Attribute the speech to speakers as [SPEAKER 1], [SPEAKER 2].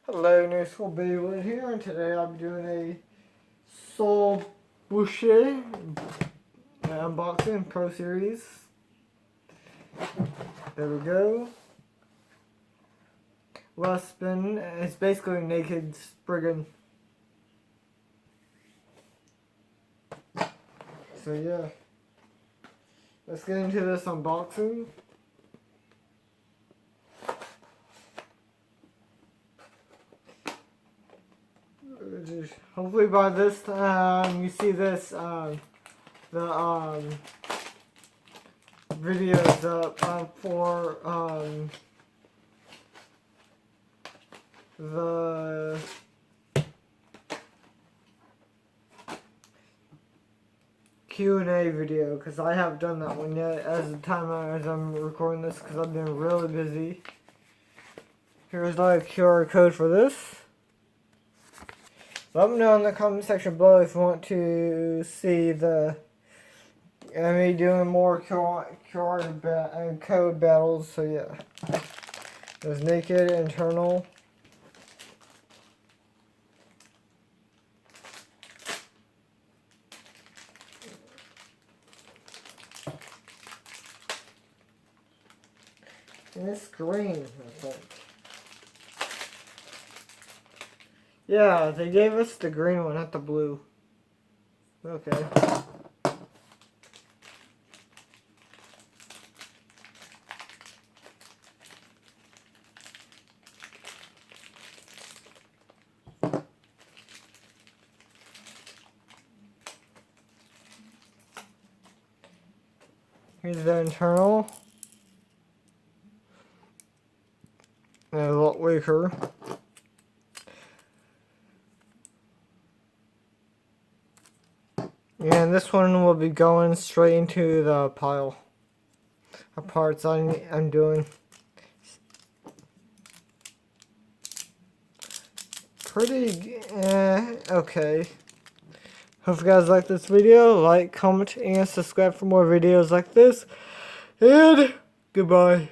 [SPEAKER 1] Hello, New School Babywood here, and today I'll be doing a Soul Boucher unboxing Pro Series. There we go. Last spin. It's basically naked Spriggan. So yeah, let's get into this unboxing. Hopefully by this time you see this the videos up for the Q&A video, because I haven't done that one yet as I'm recording this, because I've been really busy. Here's the QR code for this. Let me know in the comment section below if you want to see me doing more QR code battles. So yeah, there's naked internal. And it's green, I think. Yeah, they gave us the green one, not the blue. Okay. Here's the internal. And a lot weaker. And this one will be going straight into the pile of parts I'm doing. Pretty okay. Hope you guys like this video. Like, comment, and subscribe for more videos like this. And goodbye.